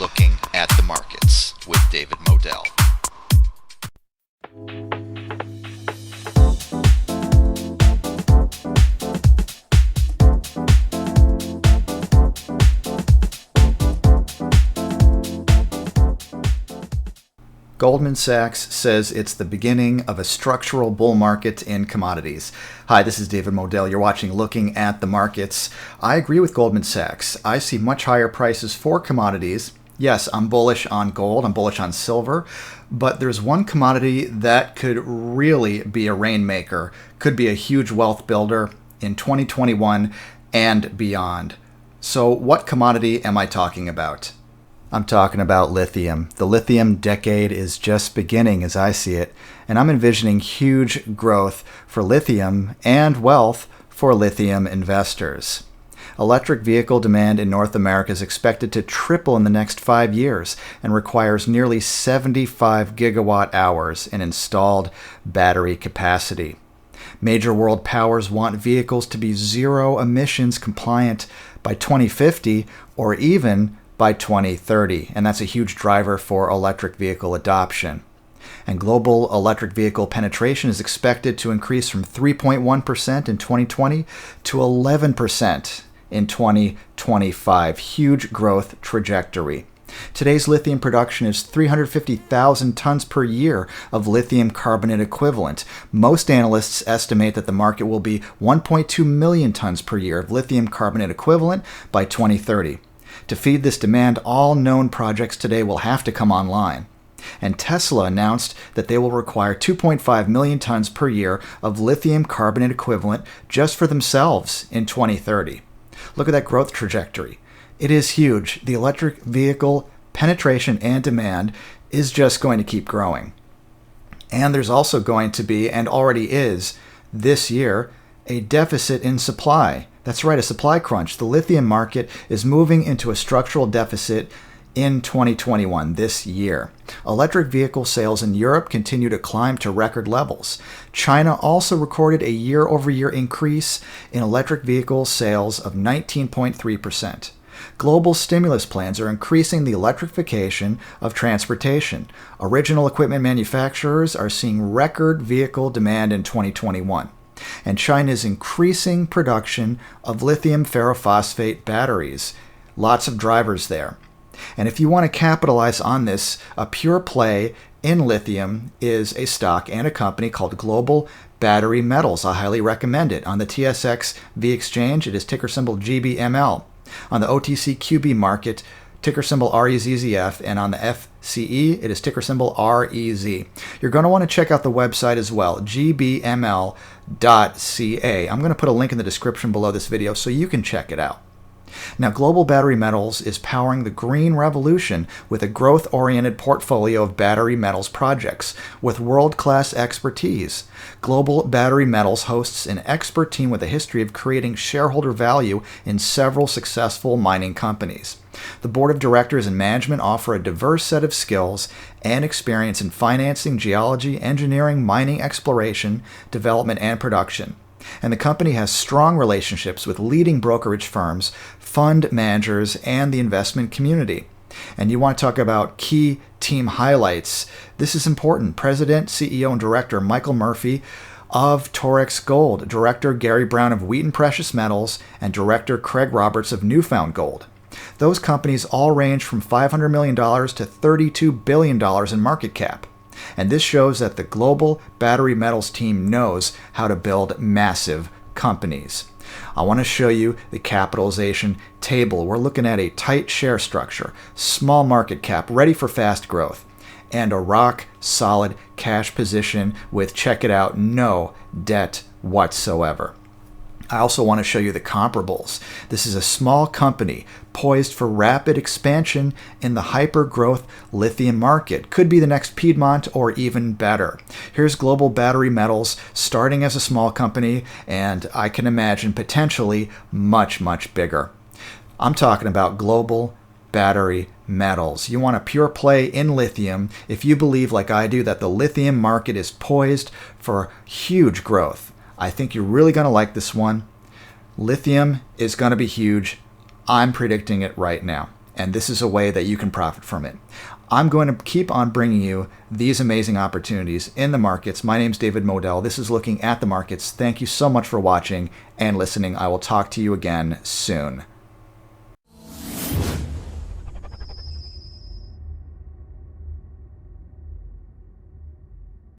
Looking at the Markets with David Modell. Goldman Sachs says it's the beginning of a structural bull market in commodities. Hi, this is David Modell. You're watching Looking at the Markets. I agree with Goldman Sachs. I see much higher prices for commodities. Yes, I'm bullish on gold, I'm bullish on silver, but there's one commodity that could really be a rainmaker, could be a huge wealth builder in 2021 and beyond. So what commodity am I talking about? I'm talking about lithium. The lithium decade is just beginning as I see it, and I'm envisioning huge growth for lithium and wealth for lithium investors. Electric vehicle demand in North America is expected to triple in the next 5 years and requires nearly 75 gigawatt hours in installed battery capacity. Major world powers want vehicles to be zero emissions compliant by 2050 or even by 2030, and that's a huge driver for electric vehicle adoption. And global electric vehicle penetration is expected to increase from 3.1% in 2020 to 11% in 2025. Huge growth trajectory. Today's lithium production is 350,000 tons per year of lithium carbonate equivalent. Most analysts estimate that the market will be 1.2 million tons per year of lithium carbonate equivalent by 2030. To feed this demand, all known projects today will have to come online. And Tesla announced that they will require 2.5 million tons per year of lithium carbonate equivalent just for themselves in 2030. Look at that growth trajectory. It is huge. The electric vehicle penetration and demand is just going to keep growing. And there's also going to be, and already is, this year, a deficit in supply. That's right, a supply crunch. The lithium market is moving into a structural deficit in 2021, this year. Electric vehicle sales in Europe continue to climb to record levels. China also recorded a year-over-year increase in electric vehicle sales of 19.3%. Global stimulus plans are increasing the electrification of transportation. Original equipment manufacturers are seeing record vehicle demand in 2021. And China is increasing production of lithium ferrophosphate batteries. Lots of drivers there. And if you want to capitalize on this, a pure play in lithium is a stock and a company called Global Battery Metals. I highly recommend it. On the TSXV exchange, it is ticker symbol GBML. On the OTCQB market, ticker symbol REZZF, and on the FCE, it is ticker symbol REZ. You're going to want to check out the website as well, gbml.ca. I'm going to put a link in the description below this video so you can check it out. Now, Global Battery Metals is powering the green revolution with a growth-oriented portfolio of battery metals projects with world-class expertise. Global Battery Metals hosts an expert team with a history of creating shareholder value in several successful mining companies. The board of directors and management offer a diverse set of skills and experience in financing, geology, engineering, mining exploration, development, and production. And the company has strong relationships with leading brokerage firms, fund managers, and the investment community. And you want to talk about key team highlights. This is important. President, CEO, and Director Michael Murphy of Torex Gold, Director Gary Brown of Wheaton Precious Metals, and Director Craig Roberts of Newfound Gold. Those companies all range from $500 million to $32 billion in market cap. And this shows that the Global Battery Metals team knows how to build massive companies. I want to show you the capitalization table. We're looking at a tight share structure, small market cap, ready for fast growth, and a rock-solid cash position with, check it out, no debt whatsoever. I also want to show you the comparables. This is a small company poised for rapid expansion in the hyper-growth lithium market. Could be the next Piedmont or even better. Here's Global Battery Metals starting as a small company, and I can imagine potentially much, much bigger. I'm talking about Global Battery Metals. You want a pure play in lithium if you believe, like I do, that the lithium market is poised for huge growth. I think you're really going to like this one. Lithium is going to be huge. I'm predicting it right now. and this is a way that you can profit from it. I'm going to keep on bringing you these amazing opportunities in the markets. My name's David Modell. This is Looking at the Markets. Thank you so much for watching and listening. I will talk to you again soon.